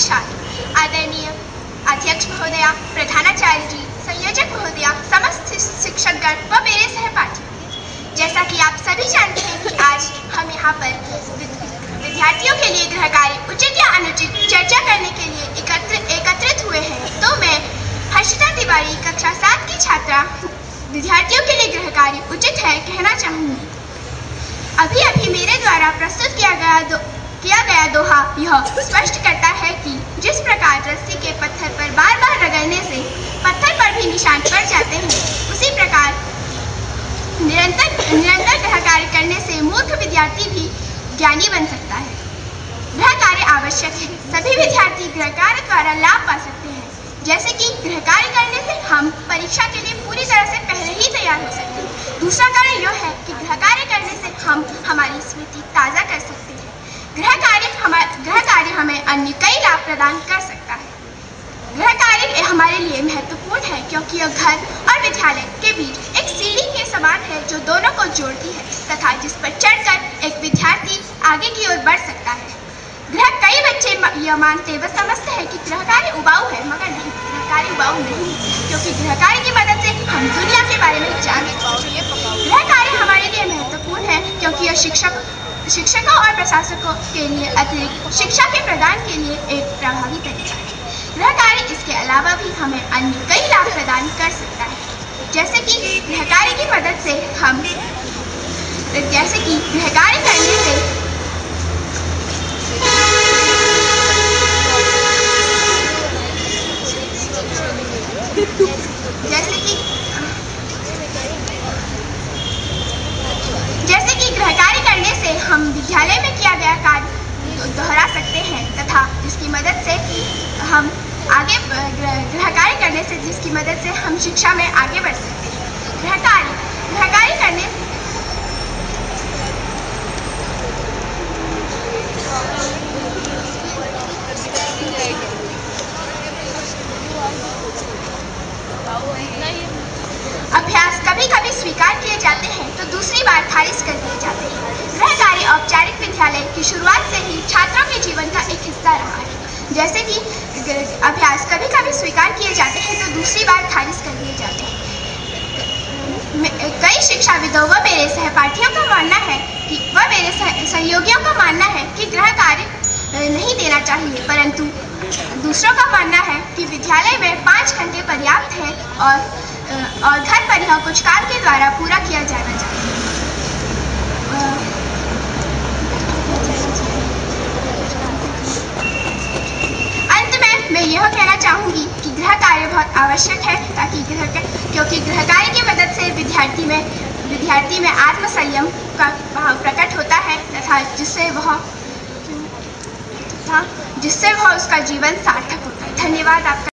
छात्र, आदरणीय अध्यक्ष महोदया, प्रधानाचार्य जी, संयोजक महोदया, समस्त शिक्षकगण व मेरे सहपाठी, जैसा कि आप सभी जानते हैं कि आज हम यहाँ पर विद्यार्थियों के लिए गृह कार्य उचित या अनुचित चर्चा करने के लिए एकत्रित हुए हैं। तो मैं हर्षिता तिवारी, कक्षा 7 की छात्रा, विद्यार्थियों के लिए गृह कार्य उचित है कहना चाहूँगी। अभी मेरे द्वारा प्रस्तुत किया गया दोहा यह स्पष्ट करता है कि जिस प्रकार रस्सी के पत्थर पर बार बार रगड़ने से पत्थर पर भी निशान पड़ जाते हैं, उसी प्रकार निरंतर गृह कार्य करने से मूर्ख विद्यार्थी भी ज्ञानी बन सकता है। गृह कार्य आवश्यक है। सभी विद्यार्थी गृह कार्य द्वारा लाभ पा सकते हैं। जैसे कि गृह कार्य करने से हम परीक्षा के लिए पूरी तरह से पहले ही तैयार हो सकते हैं। दूसरा कारण यह है कि गृह कार्य करने से हम हमारी स्मृति ताज़ा कर सकते हैं। गृह कार्य हमें अन्य कई लाभ प्रदान कर सकता है। गृह कार्य हमारे लिए महत्वपूर्ण है क्योंकि यह घर और विद्यालय के बीच एक सीढ़ी के समान है जो दोनों को जोड़ती है तथा जिस पर चढ़कर एक विद्यार्थी आगे की ओर बढ़ सकता है। कई बच्चे यह मानते व समझते हैं कि गृह कार्य उबाऊ है, मगर नहीं, गृह कार्य उबाऊ नहीं है क्योंकि गृह कार्य की मदद से हम दुनिया के बारे में जान सकते हैं। गृह कार्य हमारे लिए महत्वपूर्ण है क्योंकि यह शिक्षकों और प्रशासकों के लिए अतिरिक्त शिक्षा के प्रदान के लिए एक प्रभावी तरीका है। गृह कार्य इसके अलावा भी हमें अन्य कई लाभ प्रदान कर सकता है, जैसे कि गृह कार्य की मदद से हम गृह कार्य करने से जैसे कि गृह कार्य करने से हम विद्यालय में किया गया कार्य दोहरा सकते हैं तथा जिसकी मदद से हम गृह कार्य करने से जिसकी मदद से हम शिक्षा में आगे बढ़ सकते हैं। गृह कार्य करने अभ्यास कभी कभी स्वीकार किए जाते हैं तो दूसरी बार खारिज कर दिए जाते हैं। गृह कार्य औपचारिक विद्यालय की शुरुआत से ही छात्रों के जीवन का एक हिस्सा रहा है। जैसे कि अभ्यास कभी कभी स्वीकार किए जाते हैं तो दूसरी बार खारिज कर दिए जाते हैं। कई शिक्षाविदों व मेरे सहपाठियों का मानना है कि मेरे सहयोगियों का मानना है कि गृह कार्य नहीं देना चाहिए, परंतु दूसरों का मानना है कि विद्यालय में 5 घंटे पर्याप्त है और घर पर यह कुछ काम के द्वारा पूरा किया जाना चाहिए। अंत में मैं यह कहना चाहूँगी कि गृह कार्य बहुत आवश्यक है क्योंकि गृह कार्य की मदद से विद्यार्थी में आत्मसंयम का भाव प्रकट होता है तथा जिससे वह उसका जीवन सार्थक होता है। धन्यवाद आपका।